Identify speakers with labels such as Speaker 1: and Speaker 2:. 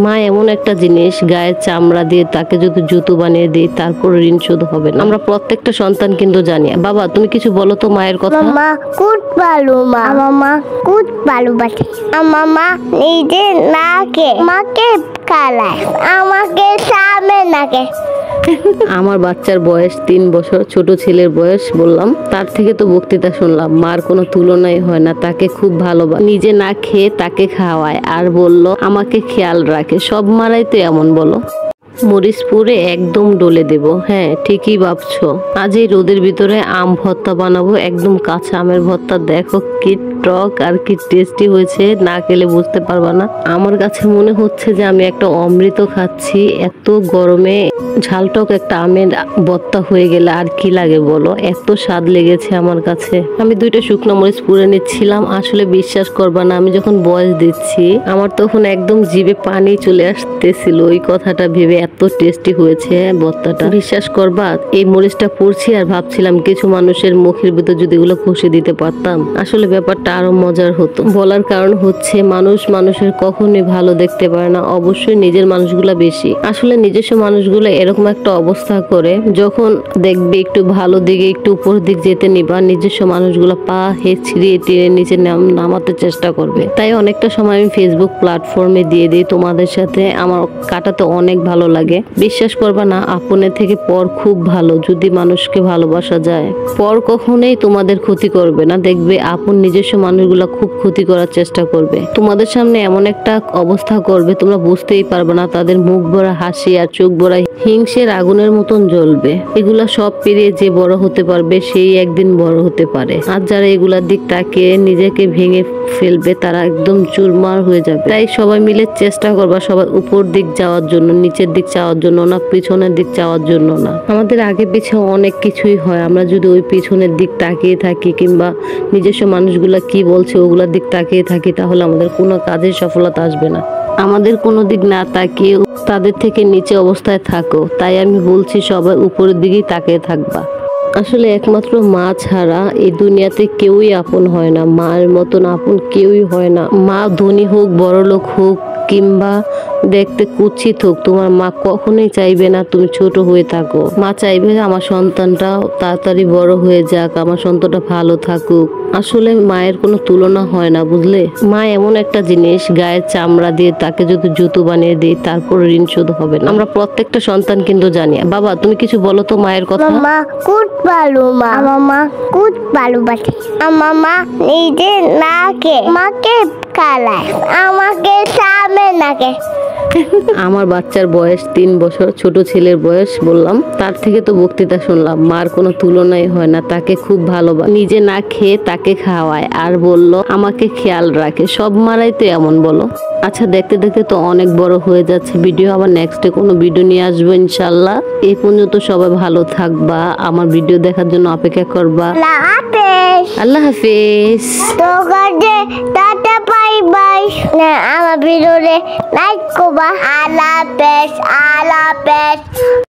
Speaker 1: মা এমন একটা জিনিস, গায়ের চামড়া দিয়ে তাকে যদি জুতো বানিয়ে দিই তারপর ঋণ শোধ হবে না। আমরা প্রত্যেকটা সন্তান কিন্তু জানি। বাবা তুমি কিছু বলো তো মায়ের কথা।
Speaker 2: মা কুট ভালো, মা আমার মা কুট ভালোবাসে। আমার মা নিজে নাকে মাকে কালায়, আমাকে সামনে নাকে।
Speaker 1: আমার বাচ্চার বয়স 3 বছর, ছোট ছেলের বয়স বললাম। তার থেকে তো বক্তৃতা শুনলাম, মার কোনো তুলনাই হয় না, তাকে খুব ভালোবাসে, নিজে না খেয়ে তাকে খাওয়ায় আর বলল আমাকে খেয়াল রাখে। সব মারাই তো এমন বলো? মরিচ পুরে একদম ডলে দেব। হ্যাঁ ঠিকই ভাবছো। আজ এই রোদের ভিতরে আম ভর্তা বানাবো, একদম কাঁচা আমের ভর্তা। দেখো কি টক আর কি টেস্টি হয়েছে, না খেলে বুঝতে পারবা না। আমার কাছে মনে হচ্ছে যে আমি একটা অমৃত খাচ্ছি। এত গরমে ঝালটক একটা আমের ভর্তা হয়ে গেলে আর কি লাগে বলো? এত স্বাদ লেগেছে আমার কাছে। আমি 2টা শুকনো মরিচ পুড়ে নিচ্ছিলাম। আসলে বিশ্বাস করবা না, আমি যখন বয়স দিচ্ছি আমার তখন একদম জিভে পানি চলে আসতেছিল ওই কথাটা ভেবে। এত টেস্টি হয়েছে ভর্তাটা। বিশ্বাস করবা, এই মরিচটা পুড়ছি আর ভাবছিলাম কিছু মানুষের মুখের ভিতর যদি এগুলো ঘষে দিতে পারতাম, আসলে ব্যাপারটা আরো মজার হতো। বলার কারণ হচ্ছে মানুষের কখনোই ভালো দেখতে পারে না, অবশ্যই নিজের মানুষগুলা বেশি। আসলে নিজস্ব মানুষগুলো এরকম একটা অবস্থা করে, যখন দেখবে একটু ভালো দিকে একটু উপর দিক যেতে নিবা, নিজস্ব মানুষগুলো পা ছিঁড়িয়ে টিড়ে নিচে নামাতে চেষ্টা করবে। তাই অনেকটা সময় আমি ফেসবুক প্ল্যাটফর্মে দিয়ে দিই তোমাদের সাথে। আমার কাটাতে অনেক ভালো লাগে। বিশ্বাস করবা না, আপনের থেকে পর খুব ভালো। যদি মানুষকে ভালোবাসা যায়, পর কখনোই তোমাদের ক্ষতি করবে না। দেখবে আপন নিজস্ব মানুষগুলো খুব ক্ষতি করার চেষ্টা করবে। তোমাদের সামনে এমন একটা অবস্থা করবে তোমরা বুঝতেই পারবে না। তাদের মুখ ভরা হাসি আর চোখ ভরা হিংসের আগুনের মতন জ্বলবে। এগুলা সব পেরিয়ে যে বড় হতে পারবে সেই একদিন বড় হতে পারে। আর যারা এগুলার দিক তাকে নিজেকে ভেঙে ফেলবে তারা একদম চুরমার হয়ে যাবে। তাই সবাই মিলে চেষ্টা করবা সবাই উপর দিক যাওয়ার জন্য, নিচের দিক চাওয়ার জন্য না, পিছনের দিক চাওয়ার জন্য না। আমাদের আগে পিছে অনেক কিছুই হয়, আমরা যদি ওই পিছনের দিক তাকিয়ে থাকি কিংবা নিজস্ব মানুষগুলা কি বলছে ওগুলার দিক তাকিয়ে থাকি, তাহলে আমাদের কোনো কাজে সফলতা আসবে না। আমাদের কোনো দিক না তাকিয়ে তাদের থেকে নিচে অবস্থায় থাকো। তাই আমি বলছি সবাই উপরের দিকেই তাকিয়ে থাকবা। আসলে একমাত্র মা ছাড়া এই দুনিয়াতে কেউই আপন হয় না। মায়ের মতন আপন কেউই হয় না। মা ধনী হোক, বড় লোক হোক কিংবা দেখতে কুৎসিত হোক, তোমার মা কখনোই চাইবে না তুমি ছোট হয়ে থাকো। মা চাইবে আমার সন্তানটা তাড়াতাড়ি বড় হয়ে যাক, আমার সন্তানটা ভালো থাকুক। আসলে মায়ের কোনো তুলনা হয় না, বুঝলে? মা এমন একটা জিনিস, গায়ের চামড়া দিয়ে তাকে যদি জুতো বানিয়ে দিই তারপর ঋণ শোধ হবে না। আমরা প্রত্যেকটা সন্তান কিন্তু জানি। বাবা তুমি কিছু বলো তো মায়ের কথা।
Speaker 2: মা কুট ভালো, মা আমার মা কুট ভালোবাসে। আমার মা নিজে নাকে মাকে কালায়, আমাকে সামনে নাকে।
Speaker 1: আমার বাচ্চার বয়স 3 বছর, ছোট ছেলের বয়স বললাম। তার থেকে তো বক্তৃতা শুনলাম, মার কোনো তুলনাই হয় না, তাকে খুব ভালোবাসে, নিজে না খেয়ে তাকে খাওয়ায় আর বলল আমাকে খেয়াল রাখে। সব মারাই তো এমন বলো? আচ্ছা দেখতে দেখতে তো অনেক বড় হয়ে যাচ্ছে ভিডিও। আবার নেক্সটে কোনো ভিডিও নিয়ে আসবো ইনশাল্লাহ। এই পর্যন্ত সবাই ভালো থাকবা, আমার ভিডিও দেখার জন্য অপেক্ষা করবা। আল্লাহ হাফেজ।
Speaker 2: Tata bye bye. আমার ভিডিওতে লাইক করবা। আল্লাহ হাফেজ।